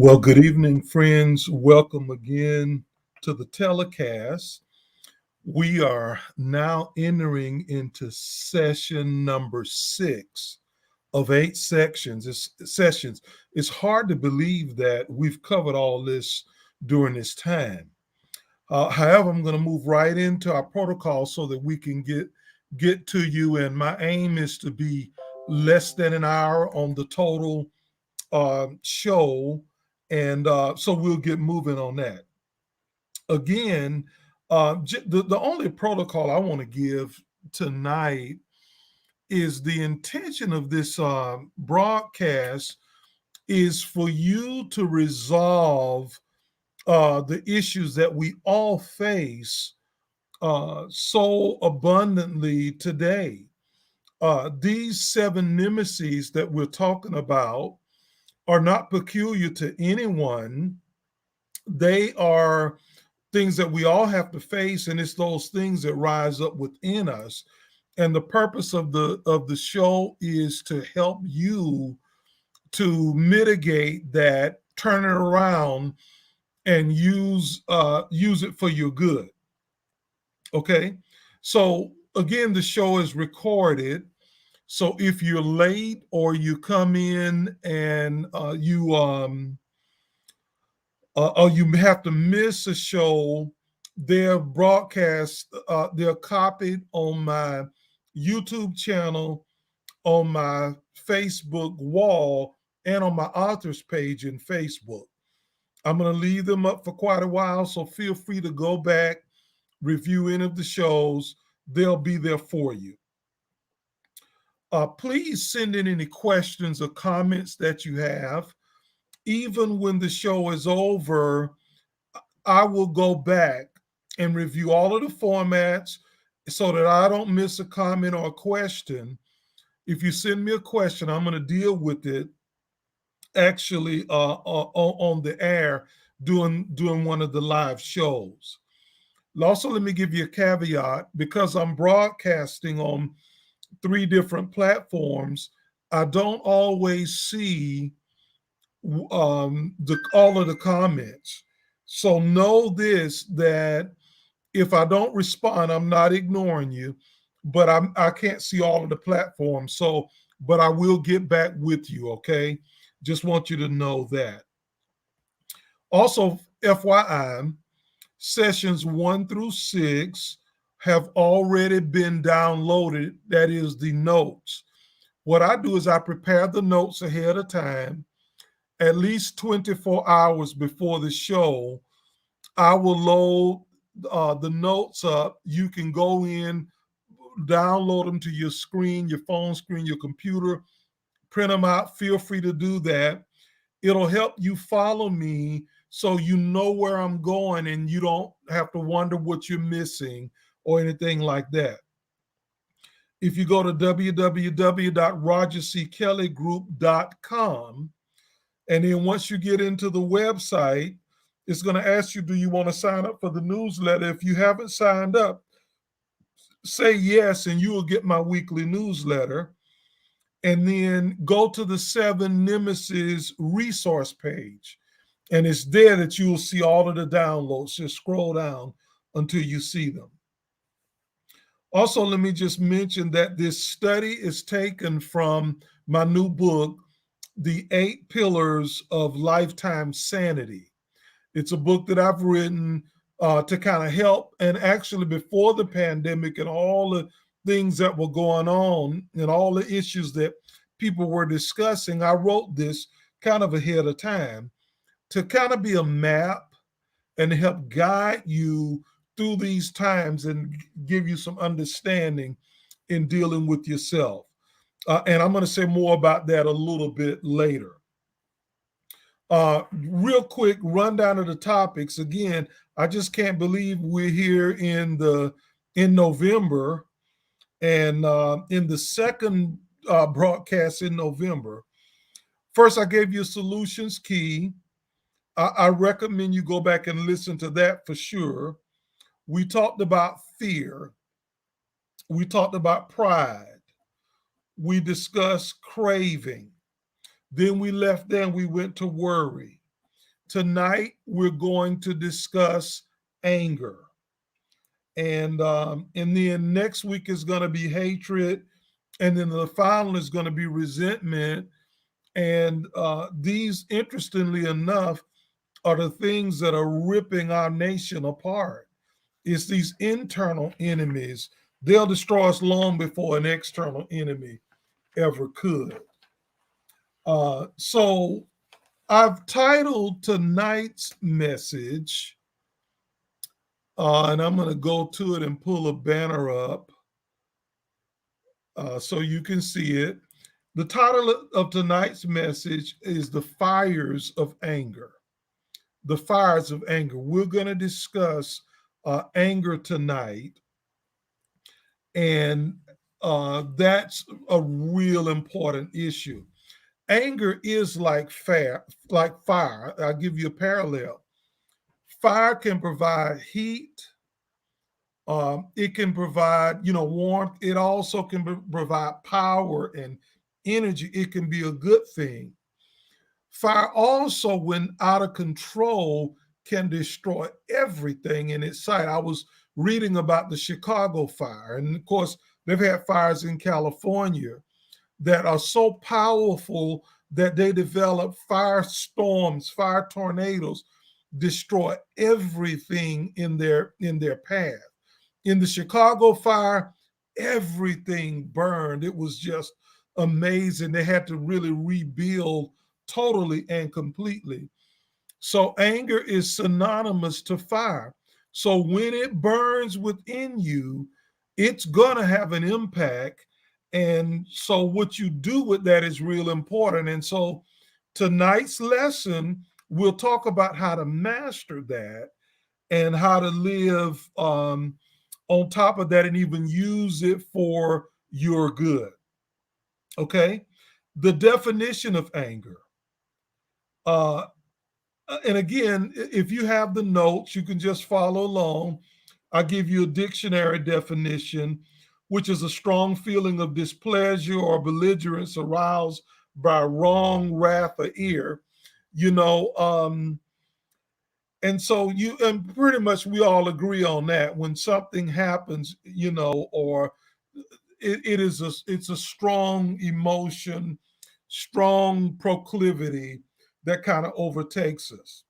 Well, good evening, friends. Welcome again to the Telecast. We are now entering into session number 6 of 8 sections. Sessions. It's hard to believe that we've covered all this during this time. However, I'm going to move right into our protocol so that we can get to you. And my aim is to be less than an hour on the total show, and so we'll get moving on that. Again, the only protocol I want to give tonight is the intention of this broadcast is for you to resolve the issues that we all face so abundantly today. These 7 nemesis that we're talking about are not peculiar to anyone. They are things that we all have to face, and it's those things that rise up within us. And the purpose of the show is to help you to mitigate that, turn it around, and use it for your good. Okay, so again, the show is recorded. So if you're late or you come in and or you have to miss a show, they're broadcast, they're copied on my YouTube channel, on my Facebook wall, and on my authors page in Facebook. I'm going to leave them up for quite a while, so feel free to go back, review any of the shows. They'll be there for you. Please send in any questions or comments that you have. Even when the show is over, I will go back and review all of the formats so that I don't miss a comment or a question. If you send me a question, I'm going to deal with it actually on the air doing one of the live shows. Also, let me give you a caveat because I'm broadcasting on 3 different platforms. I don't always see all of the comments. So know this, that if I don't respond, I'm not ignoring you, but I can't see all of the platforms. So, but I will get back with you. Okay, just want you to know that. Also, FYI, sessions 1 through 6 have already been downloaded. That is the notes. What I do is I prepare the notes ahead of time, at least 24 hours before the show. I will load the notes up. You can go in, download them to your screen, your phone screen, your computer, print them out. Feel free to do that. It'll help you follow me so you know where I'm going and you don't have to wonder what you're missing or anything like that. If you go to www.rogerckelleygroup.com, and then once you get into the website, it's going to ask you, do you want to sign up for the newsletter? If you haven't signed up, say yes, and you will get my weekly newsletter. And then go to the 7 Nemesis resource page. And it's there that you will see all of the downloads. Just scroll down until you see them. Also, let me just mention that this study is taken from my new book, The 8 Pillars of Lifetime Sanity. It's a book that I've written to kind of help. And actually, before the pandemic and all the things that were going on and all the issues that people were discussing, I wrote this kind of ahead of time to kind of be a map and help guide you through these times and give you some understanding in dealing with yourself. And I'm going to say more about that a little bit later. Real quick rundown of the topics. Again, I just can't believe we're here in November, and in the second broadcast in November. First, I gave you a solutions key. I recommend you go back and listen to that for sure. We talked about fear. We talked about pride. We discussed craving. Then we left there and we went to worry. Tonight, we're going to discuss anger. And then next week is going to be hatred. And then the final is going to be resentment. And these, interestingly enough, are the things that are ripping our nation apart. It's these internal enemies. They'll destroy us long before an external enemy ever could. So I've titled tonight's message, and I'm going to go to it and pull a banner up so you can see it. The title of tonight's message is The Fires of Anger. The Fires of Anger. We're going to discuss anger tonight, and that's a real important issue. Anger is like fire, I'll give you a parallel. Fire can provide heat. It can provide, warmth. It also can provide power and energy. It can be a good thing. Fire also, when out of control, can destroy everything in its sight. I was reading about the Chicago fire, and of course, they've had fires in California that are so powerful that they develop firestorms, fire tornadoes, destroy everything in their path. In the Chicago fire, everything burned. It was just amazing. They had to really rebuild totally and completely. So anger is synonymous to fire. So when it burns within you, it's going to have an impact. And so what you do with that is real important. And so tonight's lesson, we'll talk about how to master that and how to live on top of that and even use it for your good. Okay. The definition of anger. Uh, and again, if you have the notes, you can just follow along. I'll give you a dictionary definition, which is a strong feeling of displeasure or belligerence aroused by wrong, wrath, or ire. You know, and so and pretty much we all agree on that. When something happens, or it's a strong emotion, strong proclivity that kind of overtakes us.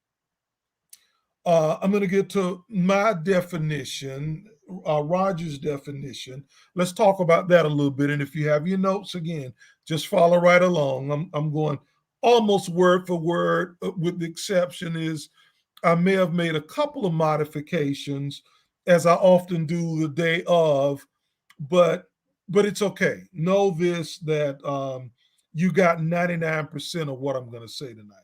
I'm going to get to my definition, Roger's definition. Let's talk about that a little bit. And if you have your notes again, just follow right along. I'm going almost word for word, with the exception is I may have made a couple of modifications, as I often do the day of, but it's okay. Know this, that you got 99% of what I'm going to say tonight.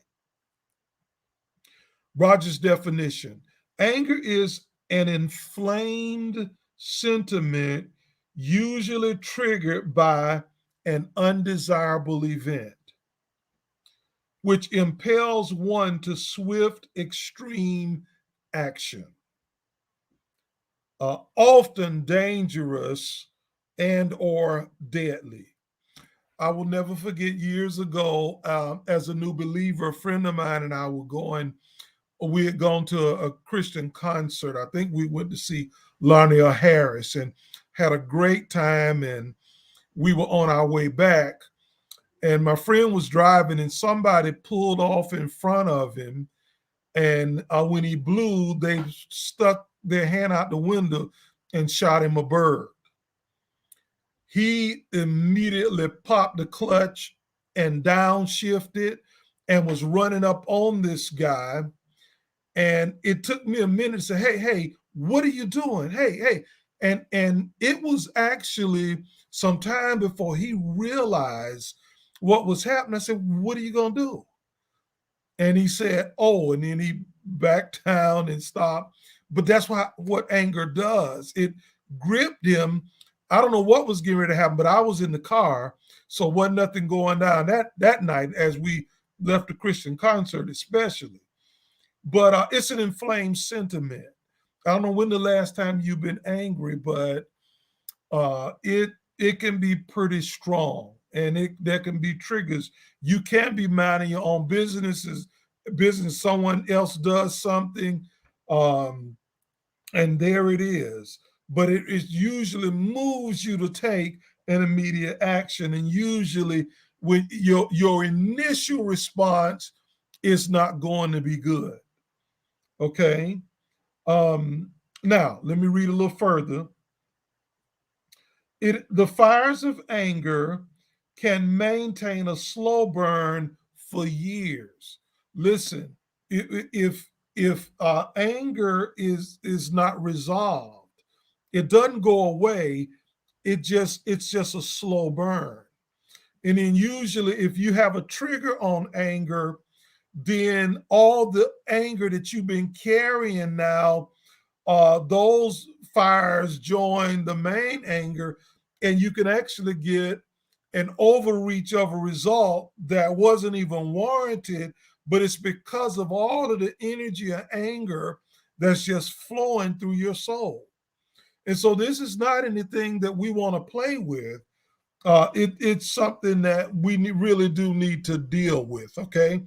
Roger's definition: anger is an inflamed sentiment, usually triggered by an undesirable event, which impels one to swift, extreme action, often dangerous and or deadly. I will never forget years ago, as a new believer, a friend of mine and I we had gone to a Christian concert. I think we went to see Larnell Harris and had a great time. And we were on our way back. And my friend was driving, and somebody pulled off in front of him. And when he blew, they stuck their hand out the window and shot him a bird. He immediately popped the clutch and downshifted and was running up on this guy. And it took me a minute to say, hey, what are you doing? Hey. And it was actually some time before he realized what was happening. I said, what are you going to do? And he said, oh, and then he backed down and stopped. But that's what anger does. It gripped him. I don't know what was getting ready to happen, but I was in the car, so wasn't nothing going down that night as we left the Christian concert, especially. But it's an inflamed sentiment. I don't know when the last time you've been angry, but it can be pretty strong, and there can be triggers. You can be minding your own businesses, business, someone else does something, um, and there it is. But it usually moves you to take an immediate action, and usually when your initial response is not going to be good. Okay. Um, Now let me read a little further. The fires of anger can maintain a slow burn for years. Listen, if anger is not resolved, it doesn't go away. It's just a slow burn. And then usually, if you have a trigger on anger, then all the anger that you've been carrying now, those fires join the main anger, and you can actually get an overreach of a result that wasn't even warranted, but it's because of all of the energy and anger that's just flowing through your soul. And so this is not anything that we want to play with. It's something that we really do need to deal with. Okay.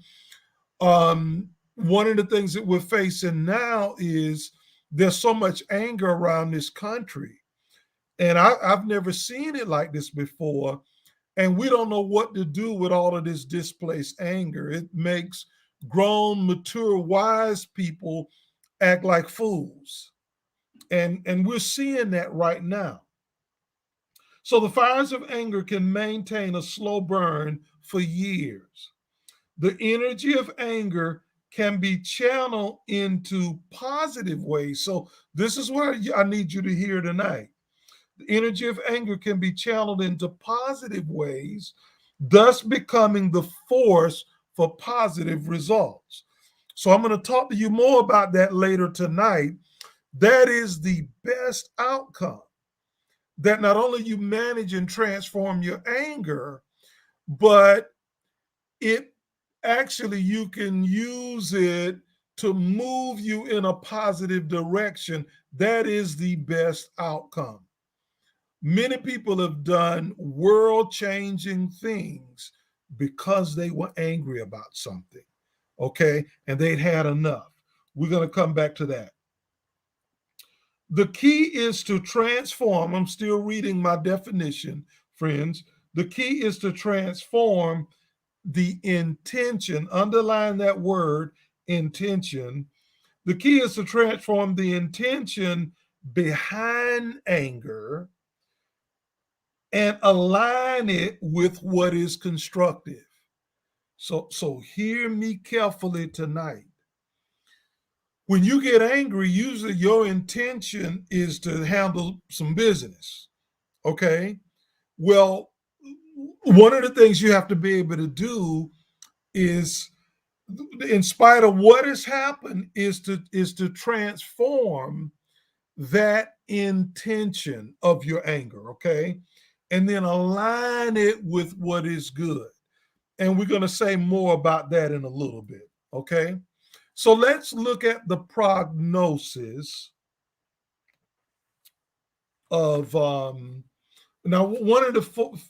One of the things that we're facing now is there's so much anger around this country, and I've never seen it like this before. And we don't know what to do with all of this displaced anger. It makes grown, mature, wise people act like fools, and we're seeing that right now. So the fires of anger can maintain a slow burn for years. The energy of anger can be channeled into positive ways. So, this is what I need you to hear tonight. The energy of anger can be channeled into positive ways, thus becoming the force for positive results. So, I'm going to talk to you more about that later tonight. That is the best outcome, that not only you manage and transform your anger, but it actually you can use it to move you in a positive direction. That is the best outcome. Many people have done world changing things because they were angry about something. Okay. And they'd had enough. We're going to come back to that. The key is to transform. I'm still reading my definition, friends. The key is to transform the intention, underline that word, intention. The key is to transform the intention behind anger and align it with what is constructive. So hear me carefully tonight. When you get angry, usually your intention is to handle some business. Okay? Well, one of the things you have to be able to do is, in spite of what has happened, is to transform that intention of your anger. Okay. And then align it with what is good. And we're going to say more about that in a little bit. Okay. So let's look at the prognosis of now one of the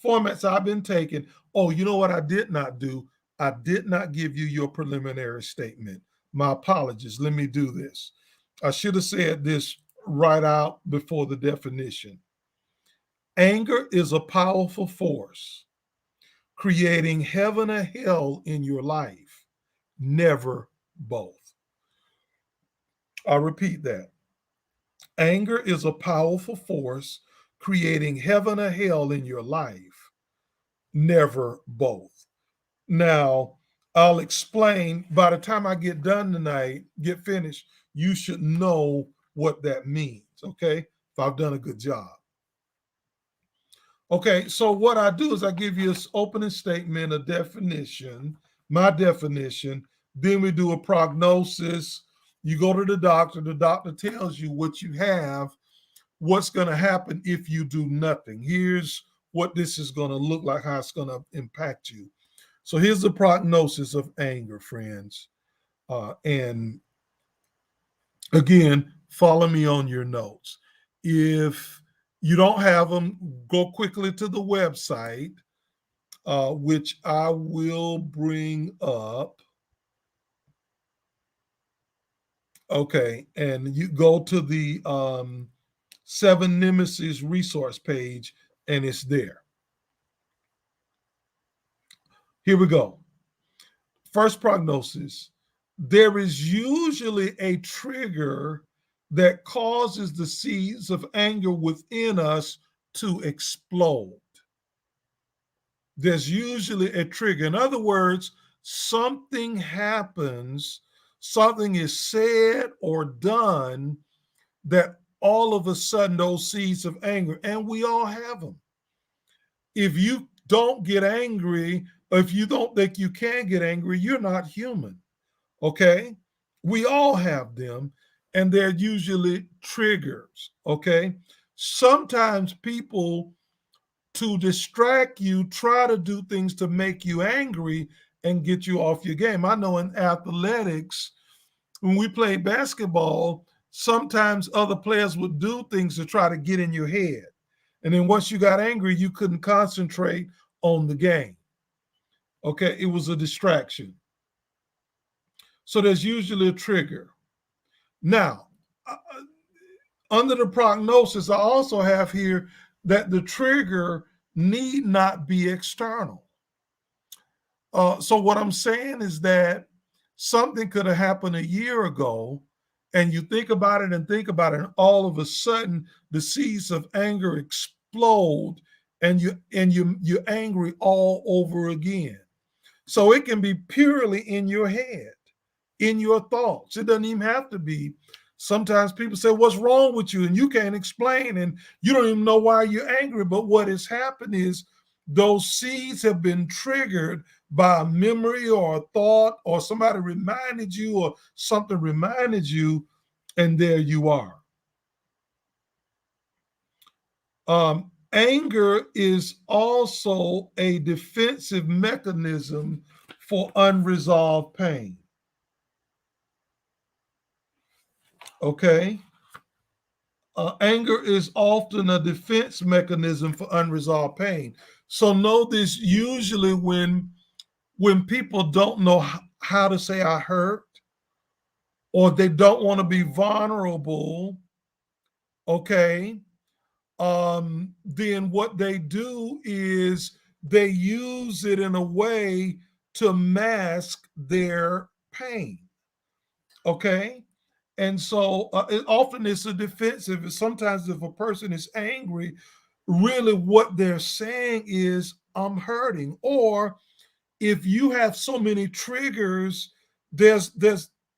formats I've been taking. Oh, you know what I did not do? I did not give you your preliminary statement. My apologies. Let me do this. I should have said this right out before the definition. Anger is a powerful force creating heaven or hell in your life, never both. I repeat that. Anger is a powerful force creating heaven or hell in your life, never both. Now, I'll explain by the time I get done tonight, get finished, you should know what that means, okay? If I've done a good job. Okay, so what I do is I give you an opening statement, a definition, my definition, then we do a prognosis. You go to the doctor tells you what you have, what's going to happen if you do nothing. Here's what this is going to look like, how it's going to impact you. So here's the prognosis of anger, friends. And again, follow me on your notes. If you don't have them, go quickly to the website, which I will bring up. Okay, and you go to the seven Nemesis resource page, and it's there. Here we go. First prognosis. There is usually a trigger that causes the seeds of anger within us to explode. There's usually a trigger. In other words, something happens, something is said or done that all of a sudden those seeds of anger, and we all have them. If you don't get angry, or if you don't think you can get angry, you're not human. Okay? We all have them, and they're usually triggers. Okay? Sometimes people, to distract you, try to do things to make you angry and get you off your game. I know in athletics, when we played basketball, sometimes other players would do things to try to get in your head. And then once you got angry, you couldn't concentrate on the game. Okay, it was a distraction. So there's usually a trigger. Now, under the prognosis, I also have here that the trigger need not be external. So what I'm saying is that something could have happened a year ago, and you think about it and think about it, and all of a sudden the seeds of anger explode, and you're angry all over again. So it can be purely in your head, in your thoughts. It doesn't even have to be. Sometimes people say, "What's wrong with you?" And you can't explain, and you don't even know why you're angry. But what has happened is those seeds have been triggered by a memory or a thought, or somebody reminded you, or something reminded you, and there you are. Anger is also a defensive mechanism for unresolved pain. Okay? Anger is often a defense mechanism for unresolved pain. So know this: usually when people don't know how to say I hurt, or they don't want to be vulnerable, okay, then what they do is they use it in a way to mask their pain. Okay. And so often it's a defensive. Sometimes if a person is angry, really what they're saying is, I'm hurting. Or if you have so many triggers, there's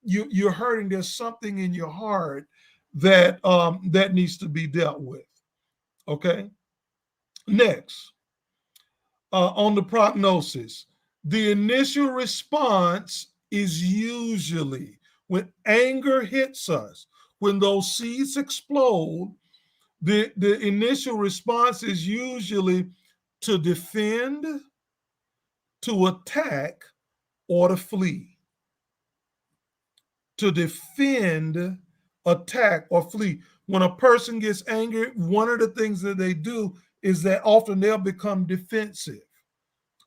you're hurting. There's something in your heart that needs to be dealt with. Okay. Next, on the prognosis, the initial response is usually when anger hits us, when those seeds explode, the initial response is usually to defend, to attack, or to flee. To defend, attack, or flee. When a person gets angry, one of the things that they do is that often they'll become defensive.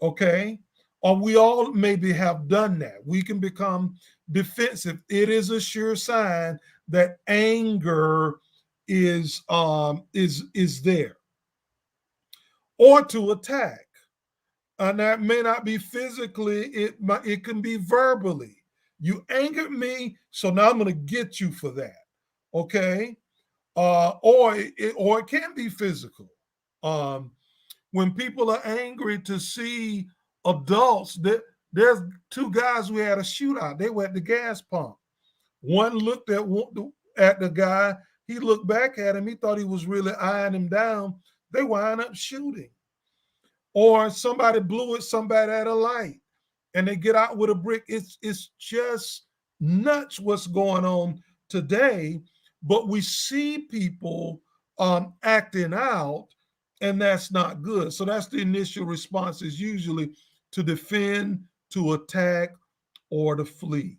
Okay? Or we all maybe have done that. We can become defensive. It is a sure sign that anger is there. Or to attack. And that may not be physically, it can be verbally. You angered me, so now I'm going to get you for that. Okay? Or it can be physical. Um, when people are angry to see adults, there's two guys who had a shootout. They were at the gas pump. One looked at the guy. He looked back at him. He thought he was really eyeing him down. They wind up shooting. Or somebody blew at somebody at a light, and they get out with a brick. It's just nuts what's going on today. But we see people acting out, and that's not good. So that's the initial response, is usually to defend, to attack, or to flee.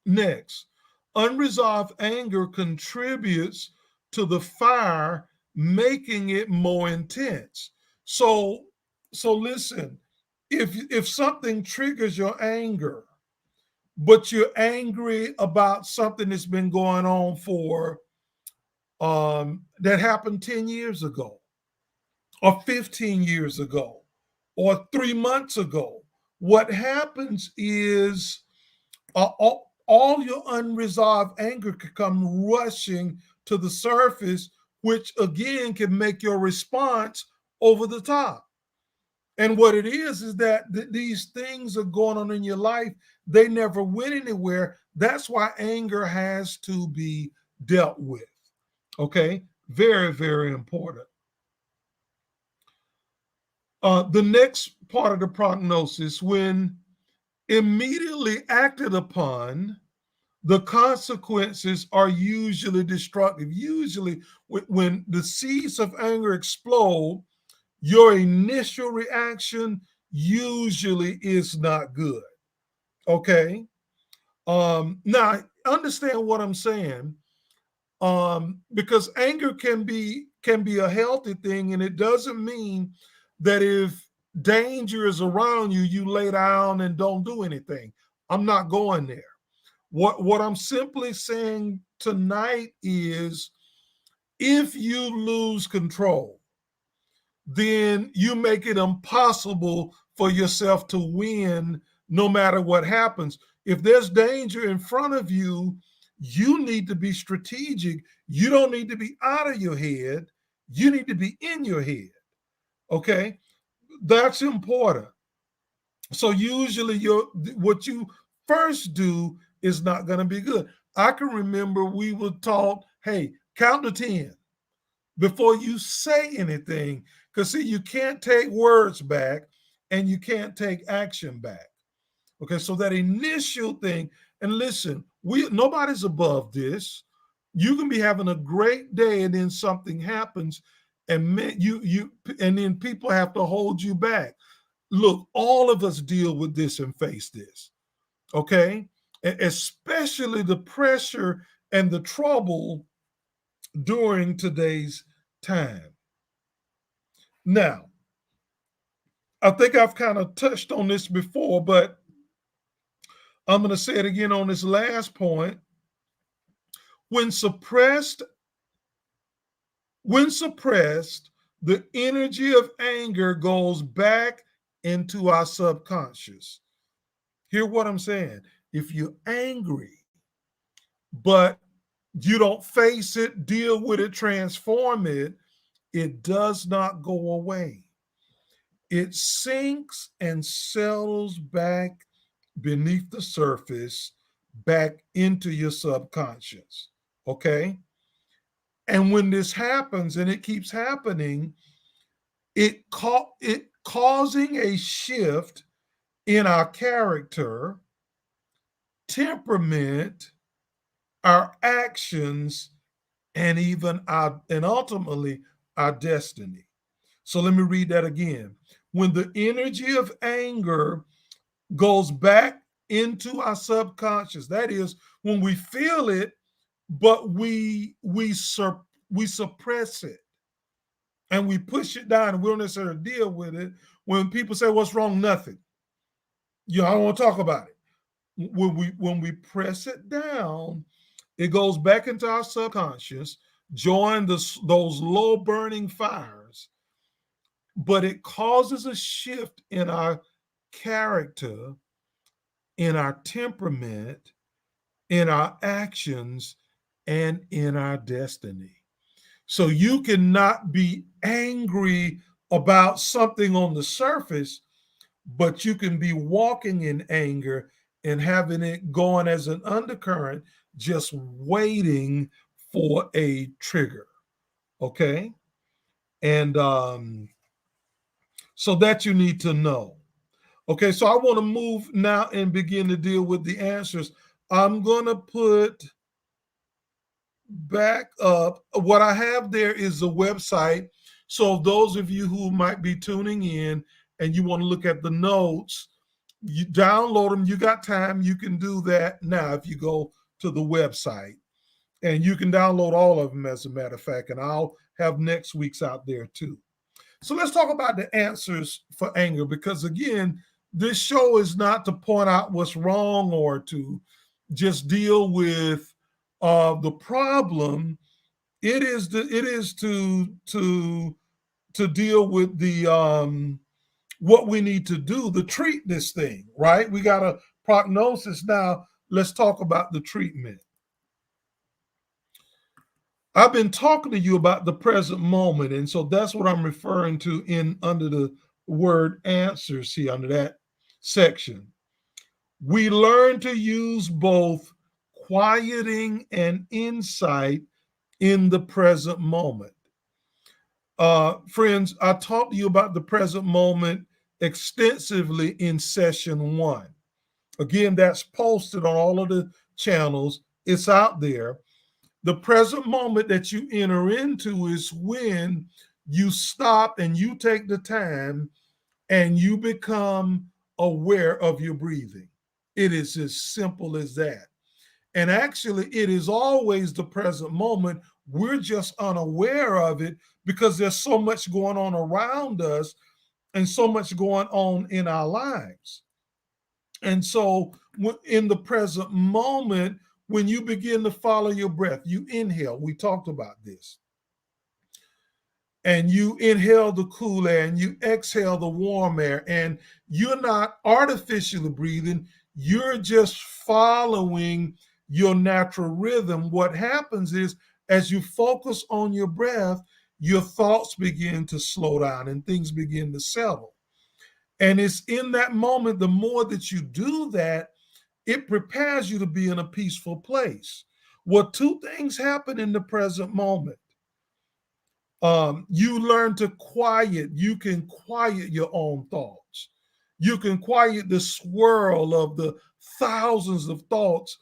Next, unresolved anger contributes to the fire, making it more intense. So, so listen, if something triggers your anger, but you're angry about something that's been going on for that happened 10 years ago or 15 years ago or 3 months ago. What happens is all your unresolved anger could come rushing to the surface, which again can make your response over the top. And what it is that these things are going on in your life. They never went anywhere. That's why anger has to be dealt with. Okay. Very, very important. The next part of the prognosis, when immediately acted upon, the consequences are usually destructive. Usually, when the seeds of anger explode, your initial reaction usually is not good. Okay. Now understand what I'm saying. Because anger can be a healthy thing, and it doesn't mean that if danger is around you, you lay down and don't do anything. I'm not going there. What I'm simply saying tonight is if you lose control, then you make it impossible for yourself to win no matter what happens. If there's danger in front of you, you need to be strategic. You don't need to be out of your head. You need to be in your head. Okay? That's important. So usually what you first do is not going to be good. I can remember we were taught, hey, count to 10 before you say anything. Because see, you can't take words back and you can't take action back. Okay, so that initial thing, and listen, we nobody's above this. You can be having a great day and then something happens, and and then people have to hold you back. Look, all of us deal with this and face this. Okay, especially the pressure and the trouble during today's time. Now, I think I've kind of touched on this before, but I'm going to say it again on this last point. When suppressed, when suppressed, the energy of anger goes back into our subconscious. Hear what I'm saying? If you're angry, but you don't face it, deal with it, transform it, it does not go away. It sinks and settles back beneath the surface, back into your subconscious. Okay. And when this happens and it keeps happening, it causing a shift in our character, temperament, our actions, and even and ultimately our destiny. So let me read that again. When the energy of anger goes back into our subconscious, that is when we feel it, but we suppress it and we push it down and we don't necessarily deal with it. When people say, "What's wrong?" Nothing. I don't want to talk about it. When we press it down, it goes back into our subconscious, join those low burning fires, but it causes a shift in our character, in our temperament, in our actions, and in our destiny. So you cannot be angry about something on the surface, but you can be walking in anger and having it going as an undercurrent, just waiting for a trigger. Okay. And so that you need to know. Okay. So I want to move now and begin to deal with the answers. I'm going to put back up. What I have there is a website. So those of you who might be tuning in and you want to look at the notes, you download them. You got time, you can do that now if you go to the website. And you can download all of them, as a matter of fact, and I'll have next week's out there too. So let's talk about the answers for anger, because again, This show is not to point out what's wrong or to just deal with the problem. It is to deal with the what we need to do to treat this thing, right? We got a prognosis now. Let's talk about the treatment. I've been talking to you about the present moment, and so that's what I'm referring to in under the word answers here under that section. We learn to use both quieting and insight in the present moment. Friends, I talked to you about the present moment extensively in session one. Again, that's posted on all of the channels, it's out there. The present moment that you enter into is when you stop and you take the time and you become aware of your breathing. It is as simple as that. And actually, it is always the present moment. We're just unaware of it because there's so much going on around us and so much going on in our lives. And so, in the present moment, when you begin to follow your breath, you inhale. We talked about this. And you inhale the cool air and you exhale the warm air. And you're not artificially breathing, you're just following your natural rhythm. What happens is, as you focus on your breath, your thoughts begin to slow down and things begin to settle. And it's in that moment, the more that you do that, it prepares you to be in a peaceful place. Well, two things happen in the present moment. You learn to quiet, you can quiet your own thoughts. You can quiet the swirl of the thousands of thoughts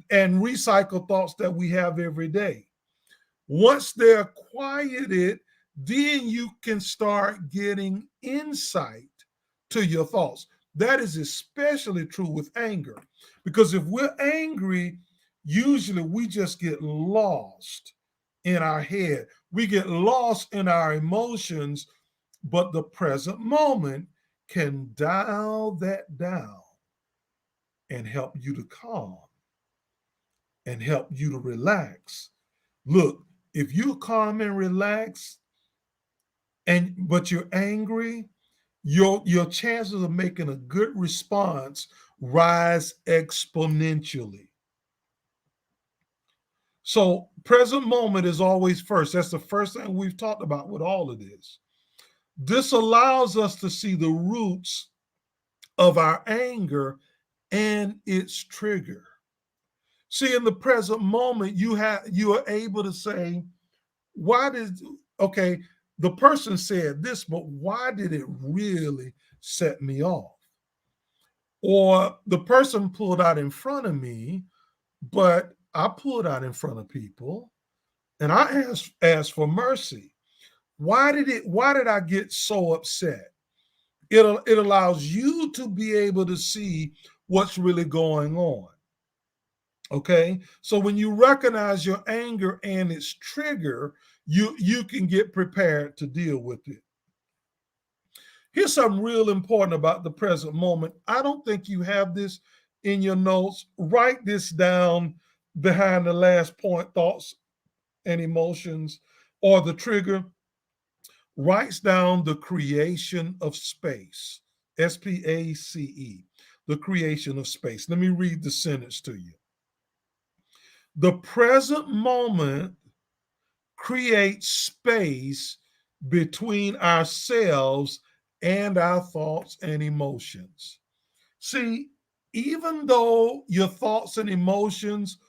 and recycle thoughts that we have every day. Once they're quieted, then you can start getting insight to your thoughts. That is especially true with anger, because if we're angry, usually we just get lost in our head. We get lost in our emotions, but the present moment can dial that down and help you to calm and help you to relax. Look, if you're calm and relaxed and but you're angry, your chances of making a good response rise exponentially. So present moment is always first. That's the first thing we've talked about with all of this. This allows us to see the roots of our anger and its trigger. See, in the present moment, you are able to say, why did okay, the person said this, but why did it really set me off? Or the person pulled out in front of me, but I pulled out in front of people and I asked for mercy. Why did I get so upset? It allows you to be able to see what's really going on. Okay, so when you recognize your anger and its trigger, you can get prepared to deal with it. Here's something real important about the present moment. I don't think you have this in your notes. Write this down behind the last point: thoughts and emotions, or the trigger. Writes down the creation of space. SPACE, the creation of space. Let me read the sentence to you. The present moment creates space between ourselves and our thoughts and emotions. See, even though your thoughts and emotions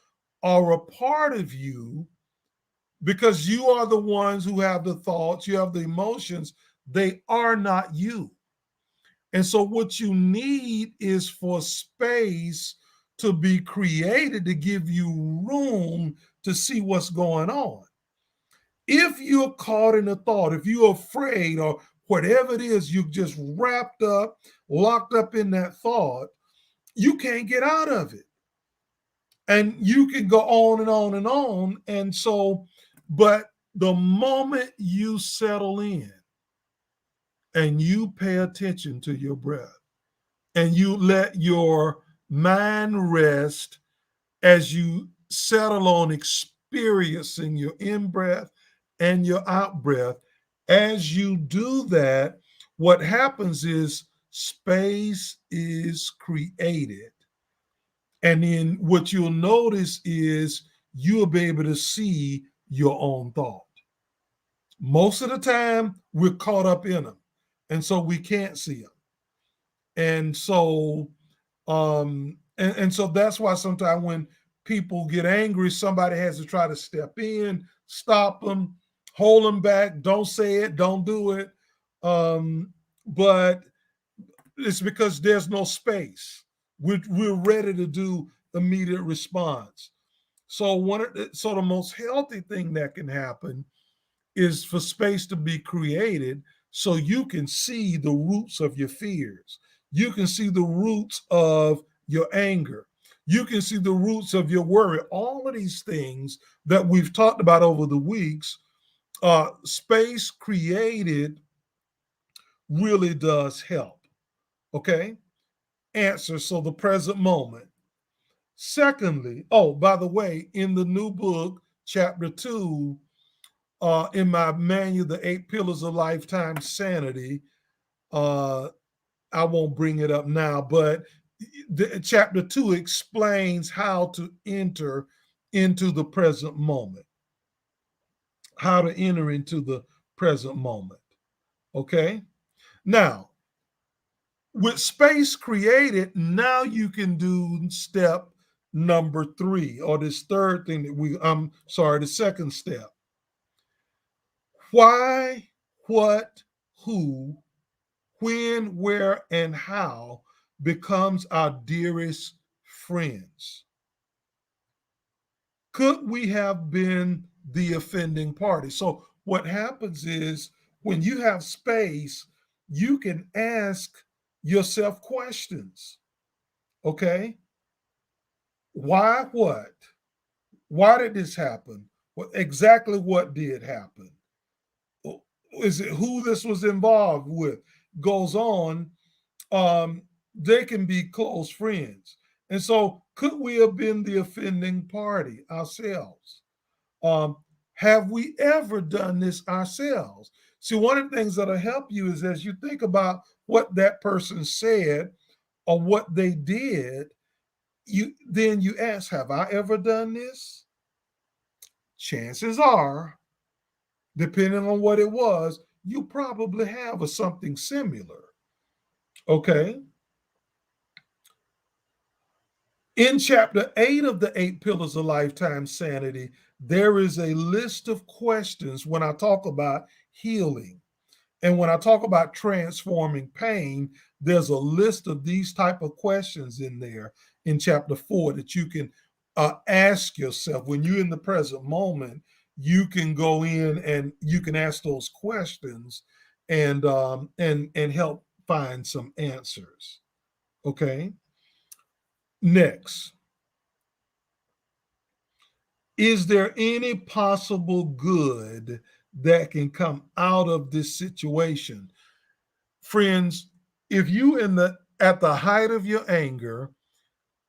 are a part of you, because you are the ones who have the thoughts, you have the emotions, they are not you. And so, what you need is for space to be created to give you room to see what's going on. If you're caught in a thought, if you're afraid or whatever it is, you just wrapped up, locked up in that thought, you can't get out of it. And you can go on and on and on. And so, but the moment you settle in and you pay attention to your breath and you let your mind rest as you settle on experiencing your in breath and your out breath. As you do that, what happens is space is created. And then what you'll notice is you'll be able to see your own thought. Most of the time, we're caught up in them. And so we can't see them. And so and so that's why sometimes when people get angry, somebody has to try to step in, stop them, hold them back, don't say it, don't do it. But it's because there's no space. We're ready to do immediate response. So the most healthy thing that can happen is for space to be created so you can see the roots of your fears. You can see the roots of your anger. You can see the roots of your worry. All of these things that we've talked about over the weeks, space created really does help. Okay? Answer. So the present moment. Secondly, oh, by the way, in the new book, chapter 2, in my manual, The Eight Pillars of Lifetime Sanity, uh, I won't bring it up now, but chapter 2 explains how to enter into the present moment, how to enter into the present moment. Okay? Now, with space created, now you can do step number 3, or this third thing that the second step. Why, what, who, when, where, and how becomes our dearest friends. Could we have been the offending party? So, what happens is when you have space, you can ask yourself questions. Okay? Why, what? Why did this happen? Exactly what did happen? Is it who this was involved with? Goes on, um, they can be close friends. And so, could we have been the offending party ourselves? Um, have we ever done this ourselves? See, one of the things that'll help you is as you think about what that person said or what they did, you ask, have I ever done this? Chances are, depending on what it was, you probably have a something similar. Okay. In chapter 8 of the Eight Pillars of Lifetime Sanity, there is a list of questions when I talk about healing. And when I talk about transforming pain, there's a list of these type of questions in there in chapter 4 that you can ask yourself when you're in the present moment. You can go in and you can ask those questions and help find some answers. Okay. Next, is there any possible good that can come out of this situation? Friends, if you in the at the height of your anger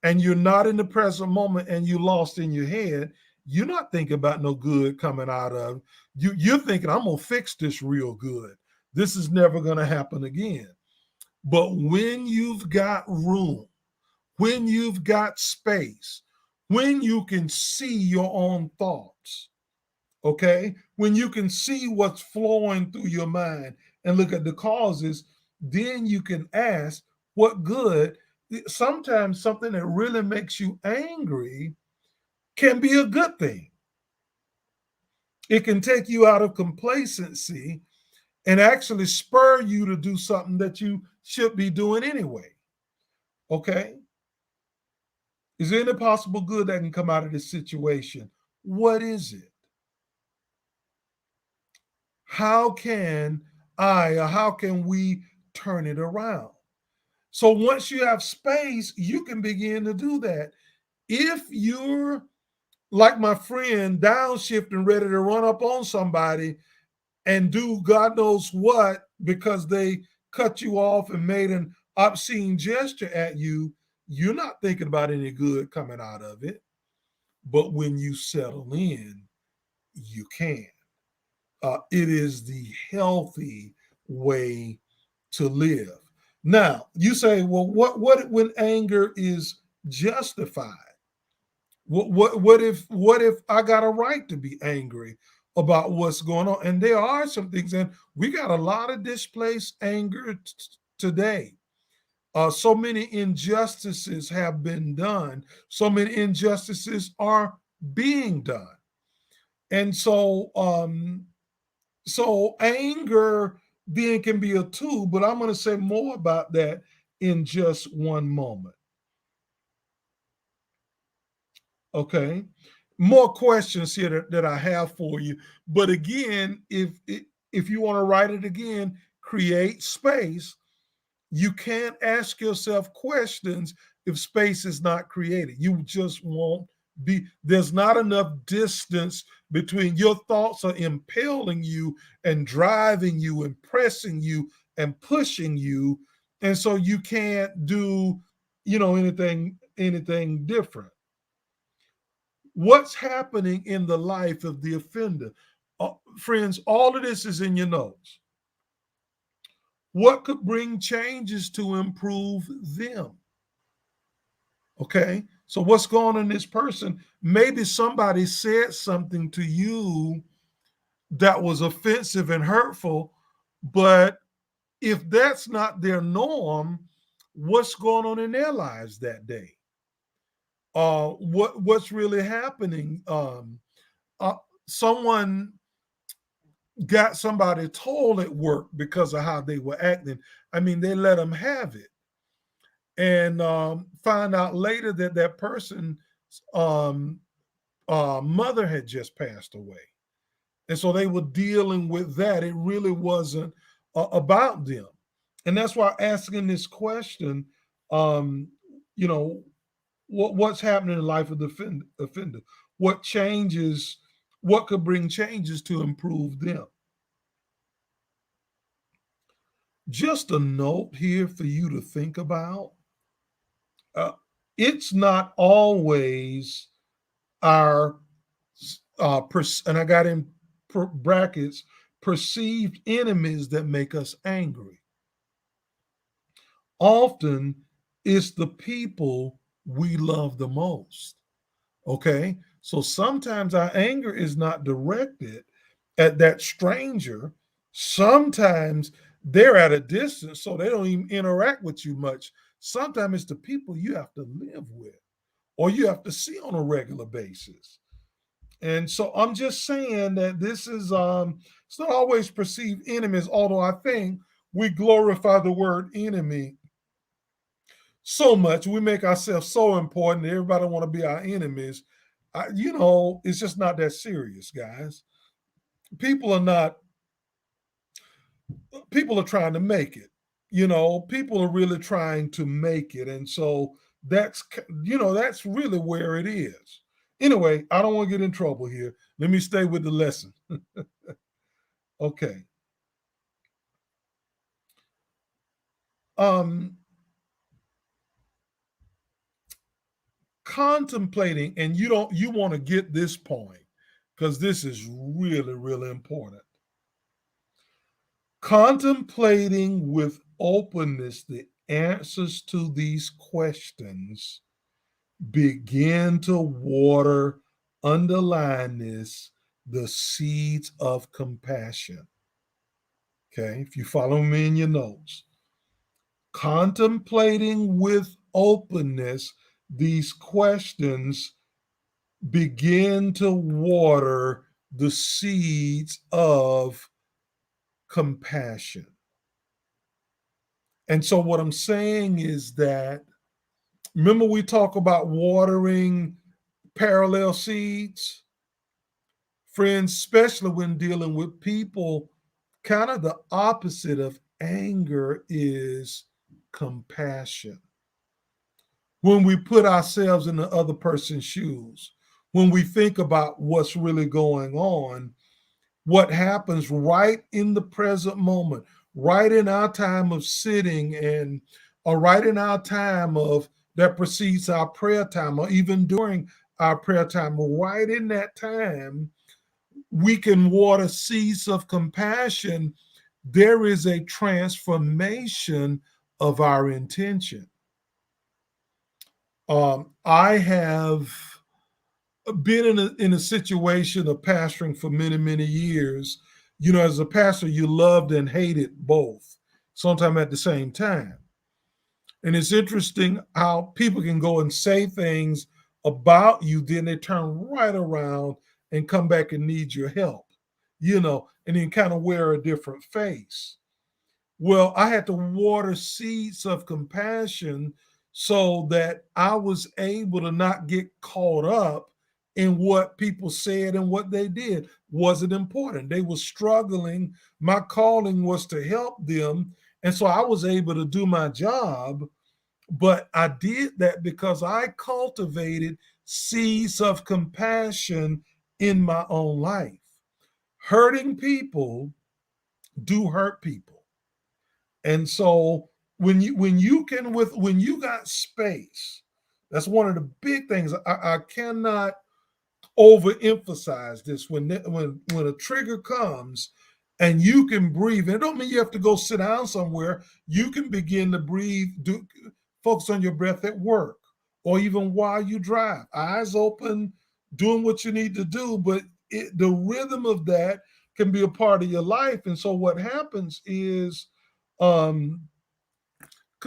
and you're not in the present moment and you lost in your head, you're not thinking about no good coming out of you. You're thinking, I'm gonna fix this real good. This is never gonna happen again. But when you've got room, when you've got space, when you can see your own thoughts, okay, when you can see what's flowing through your mind and look at the causes, then you can ask what good. Sometimes something that really makes you angry can be a good thing. It can take you out of complacency and actually spur you to do something that you should be doing anyway. Okay, is there any possible good that can come out of this situation? What is it? How can how can we turn it around? So once you have space, you can begin to do that. If you're like my friend, downshifting, ready to run up on somebody and do God knows what because they cut you off and made an obscene gesture at you, you're not thinking about any good coming out of it. But when you settle in, you can. It is the healthy way to live. Now, you say, well, what when anger is justified? What if I got a right to be angry about what's going on? And there are some things, and we got a lot of displaced anger today. So many injustices have been done. So many injustices are being done, and so anger then can be a tool. But I'm going to say more about that in just one moment. Okay. More questions here that I have for you. But again, if you want to write it again, create space. You can't ask yourself questions if space is not created. You just won't be, there's not enough distance between your thoughts are impelling you and driving you and pressing you and pushing you. And so you can't do, anything different. What's happening in the life of the offender? Friends, all of this is in your notes. What could bring changes to improve them? Okay. So, what's going on in this person? Maybe somebody said something to you that was offensive and hurtful, but if that's not their norm, what's going on in their lives that day? What's really happening? Uh, Someone got somebody told at work because of how they were acting. I mean, they let them have it, and find out later that that person's um, mother had just passed away, and so they were dealing with that. It really wasn't about them, and that's why asking this question, um, you know, what's happening in the life of the offender? What changes? What could bring changes to improve them? Just a note here for you to think about. Uh, it's not always our and I got in brackets perceived enemies that make us angry. Often it's the people we love the most. Okay. So sometimes our anger is not directed at that stranger. Sometimes they're at a distance, so they don't even interact with you much. Sometimes it's the people you have to live with or you have to see on a regular basis. And so I'm just saying that this is it's not always perceived enemies, although I think we glorify the word enemy so much. We make ourselves so important that everybody want to be our enemies. It's just not that serious, guys. People are not, people are trying to make it. People are really trying to make it. And so that's really where it is. Anyway, I don't want to get in trouble here. Let me stay with the lesson. Okay. Um, Contemplating, and you want to get this point because this is really, really important. Contemplating with openness the answers to these questions begin to water, underline this, the seeds of compassion. Okay, if you follow me in your notes, contemplating with openness these questions begin to water the seeds of compassion. And so, what I'm saying is that, remember, we talk about watering parallel seeds? Friends, especially when dealing with people, kind of the opposite of anger is compassion. When we put ourselves in the other person's shoes, when we think about what's really going on, what happens right in the present moment, right in our time of sitting and or right in our time of that precedes our prayer time, or even during our prayer time, right in that time, we can water seeds of compassion. There is a transformation of our intention. I have been in a situation of pastoring for many, many years. You know, as a pastor, you loved and hated both, sometimes at the same time. And it's interesting how people can go and say things about you, then they turn right around and come back and need your help, and then kind of wear a different face. Well, I had to water seeds of compassion so that I was able to not get caught up in what people said and what they did. Wasn't important. They were struggling. My calling was to help them. And so I was able to do my job, but I did that because I cultivated seeds of compassion in my own life. Hurting people do hurt people. And so when you got space, that's one of the big things. I cannot overemphasize this. When a trigger comes and you can breathe, and it don't mean you have to go sit down somewhere. You can begin to breathe, focus on your breath at work, or even while you drive, eyes open, doing what you need to do. But the rhythm of that can be a part of your life. And so what happens is, um,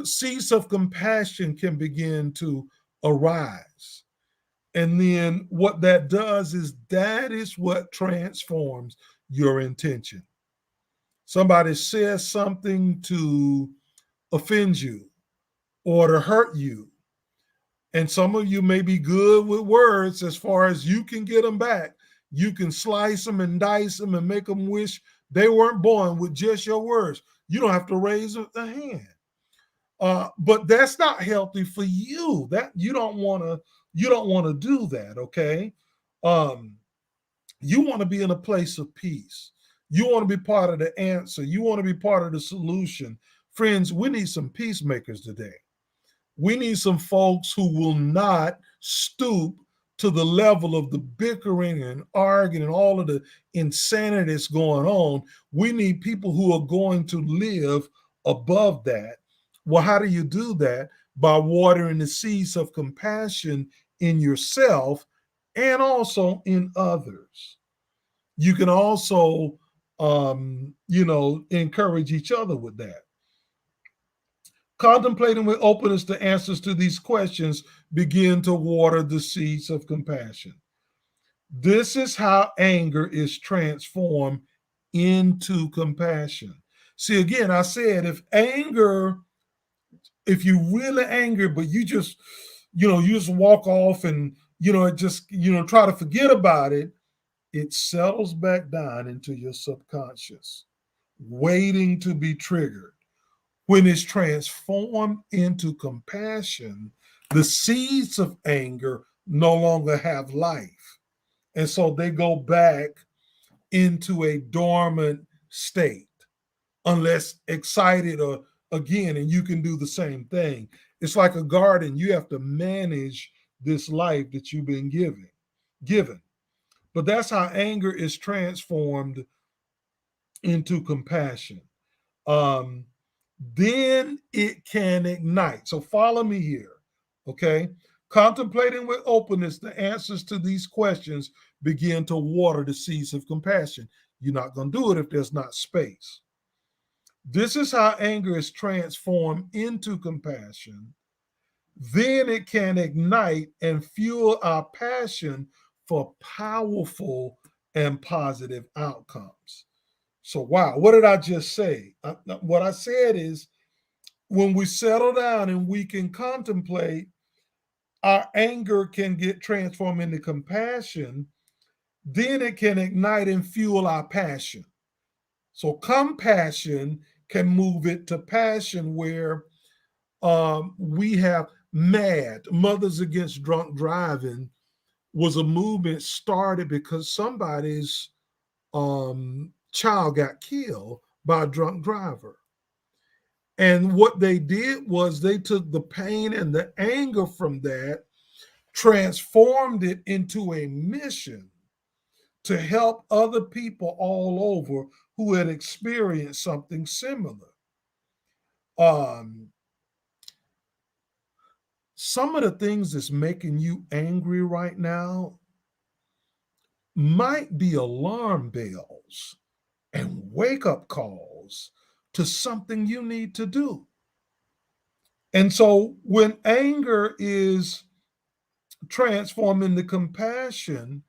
seeds of compassion can begin to arise. And then what that does is that is what transforms your intention. Somebody says something to offend you or to hurt you. And some of you may be good with words as far as you can get them back. You can slice them and dice them and make them wish they weren't born with just your words. You don't have to raise a hand. But that's not healthy for you. That you don't want to do that. Okay. Um, you want to be in a place of peace. You want to be part of the answer. You want to be part of the solution. Friends, we need some peacemakers today. We need some folks who will not stoop to the level of the bickering and arguing and all of the insanity that's going on. We need people who are going to live above that. Well, how do you do that? By watering the seeds of compassion in yourself and also in others. You can also, encourage each other with that. Contemplating with openness the answers to these questions begin to water the seeds of compassion. This is how anger is transformed into compassion. See, again, I said if you really angry, but you just walk off and, just, try to forget about it, it settles back down into your subconscious, waiting to be triggered. When it's transformed into compassion, the seeds of anger no longer have life. And so they go back into a dormant state, unless excited or again, and you can do the same thing. It's like a garden. You have to manage this life that you've been given. But that's how anger is transformed into compassion. Um, then it can ignite. So follow me here, okay? Contemplating with openness the answers to these questions begin to water the seeds of compassion. You're not going to do it if there's not space. This is how anger is transformed into compassion. Then it can ignite and fuel our passion for powerful and positive outcomes. So, wow, what did I just say? What I said is when we settle down and we can contemplate, our anger can get transformed into compassion. Then it can ignite and fuel our passion. So, compassion can move it to passion where we have MAD, Mothers Against Drunk Driving, was a movement started because somebody's child got killed by a drunk driver. And what they did was they took the pain and the anger from that, transformed it into a mission to help other people all over who had experienced something similar. Um, some of the things that's making you angry right now might be alarm bells and wake up calls to something you need to do. And so when anger is transformed into compassion,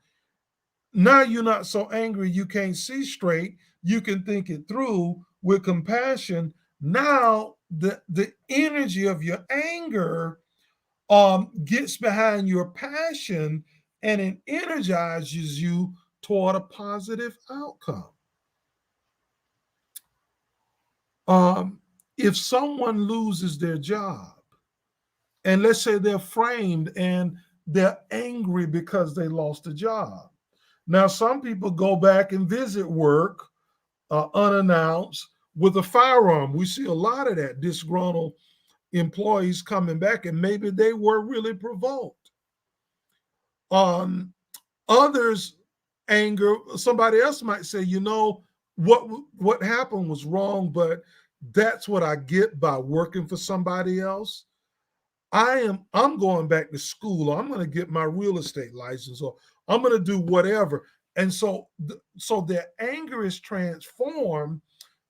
now you're not so angry you can't see straight. You can think it through with compassion. Now the energy of your anger gets behind your passion and it energizes you toward a positive outcome. Um, if someone loses their job, and let's say they're framed and they're angry because they lost a job. Now, some people go back and visit work unannounced with a firearm. We see a lot of that disgruntled employees coming back, and maybe they were really provoked. Um, Others anger. Somebody else might say, what happened was wrong, but that's what I get by working for somebody else. I'm going back to school, or I'm going to get my real estate license, or I'm going to do whatever. And so their anger is transformed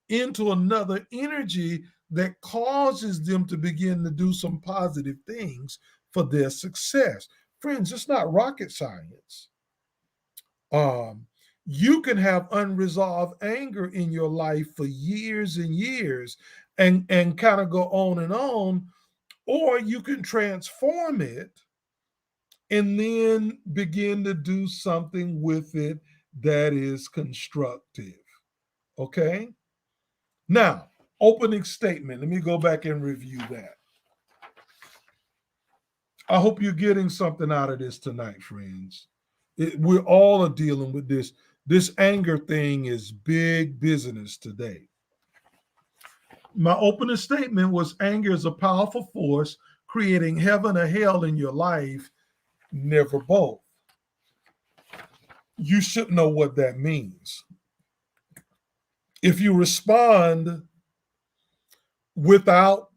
into another energy that causes them to begin to do some positive things for their success. Friends, it's not rocket science. Um, you can have unresolved anger in your life for years and years and kind of go on, or you can transform it and then begin to do something with it that is constructive. Okay? Now, opening statement. Let me go back and review that. I hope you're getting something out of this tonight, friends. We're all are dealing with this. This anger thing is big business today. My opening statement was anger is a powerful force creating heaven or hell in your life, never both. You should know what that means. If you respond without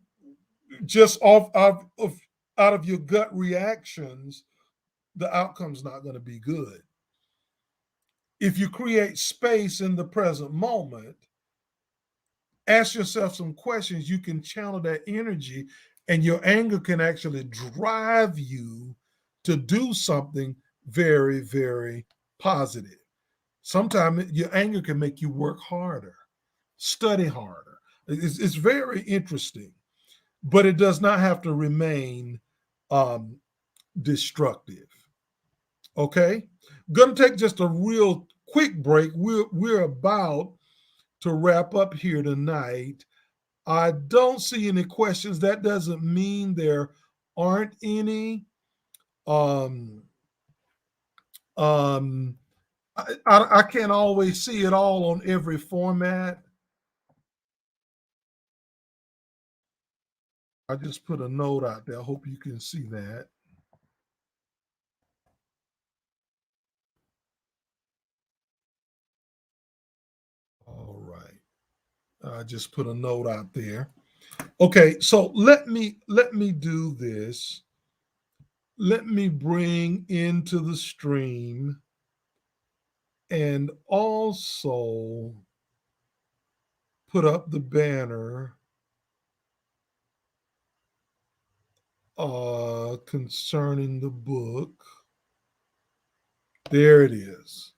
just out of your gut reactions, the outcome's not going to be good. If you create space in the present moment, ask yourself some questions, you can channel that energy, and your anger can actually drive you to do something very, very positive. Sometimes your anger can make you work harder, study harder. It's very interesting, but it does not have to remain um, destructive. Okay, gonna take just a real quick break. We're about to wrap up here tonight. I don't see any questions. That doesn't mean there aren't any. Um, um, I can't always see it all on every format. I just put a note out there. I hope you can see that. All right. I just put a note out there. Okay, so let me do this. Let me bring into the stream and also put up the banner concerning the book. There it is.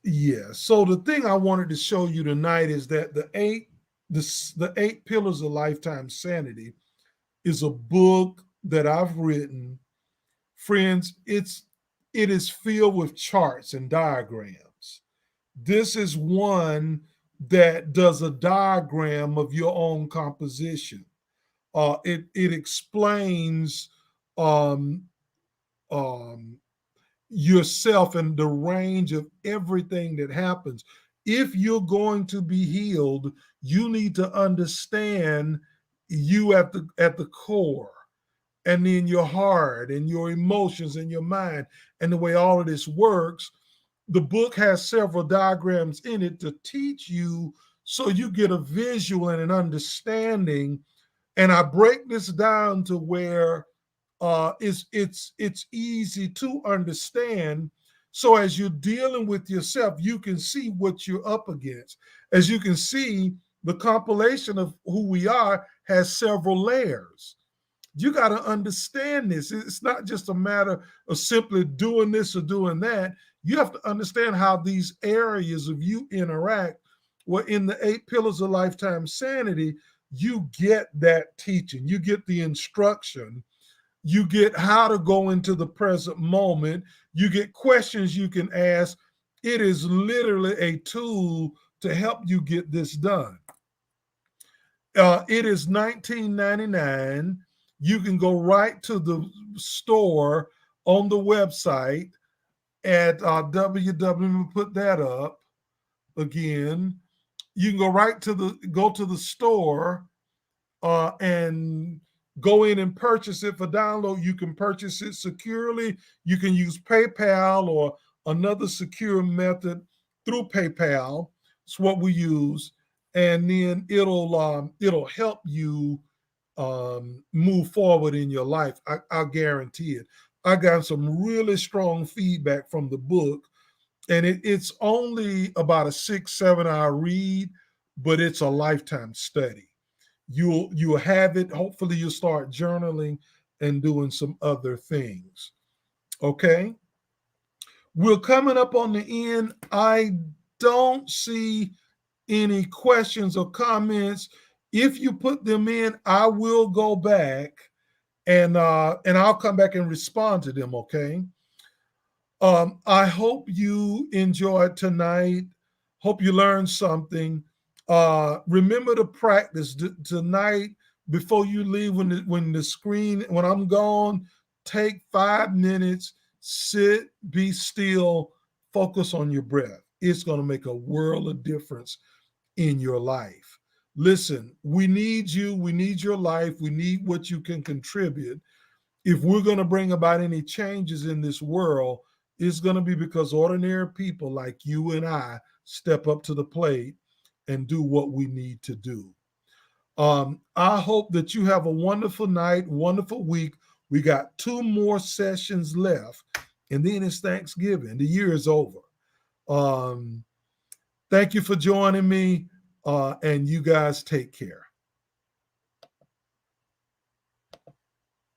Yeah. So the thing I wanted to show you tonight is that the eight pillars of lifetime sanity is a book that I've written. Friends, it is filled with charts and diagrams. This is one that does a diagram of your own composition. It explains um, um, yourself and the range of everything that happens. If you're going to be healed, you need to understand you at the core, and then your heart and your emotions and your mind and the way all of this works. The book has several diagrams in it to teach you so you get a visual and an understanding. And I break this down to where it's easy to understand. So as you're dealing with yourself, you can see what you're up against. As you can see, the compilation of who we are has several layers. You got to understand this. It's not just a matter of simply doing this or doing that. You have to understand how these areas of you interact. Well, in the 8 pillars of lifetime sanity, you get that teaching, you get the instruction, you get how to go into the present moment, you get questions you can ask. It is literally a tool to help you get this done. It is $19.99. You can go right to the store on the website at www. Put that up again. You can go to the store and go in and purchase it for download. You can purchase it securely. You can use PayPal or another secure method through PayPal. It's what we use, and then it'll help you move forward in your life. I'll guarantee it. I got some really strong feedback from the book, and it's only about a 6-7 hour read, but it's a lifetime study. You'll have it. Hopefully, you'll start journaling and doing some other things. Okay, we're coming up on the end. I don't see any questions or comments. If you put them in, I will go back and I'll come back and respond to them. Okay. I hope you enjoyed tonight. Hope you learned something. Remember to practice tonight before you leave. When I'm gone, take 5 minutes, sit, be still, focus on your breath. It's going to make a world of difference in your life. Listen, we need you. We need your life. We need what you can contribute. If we're going to bring about any changes in this world, it's going to be because ordinary people like you and I step up to the plate and do what we need to do. I hope that you have a wonderful night, wonderful week. We got 2 more sessions left, and then it's Thanksgiving. The year is over. Thank you for joining me, and you guys take care.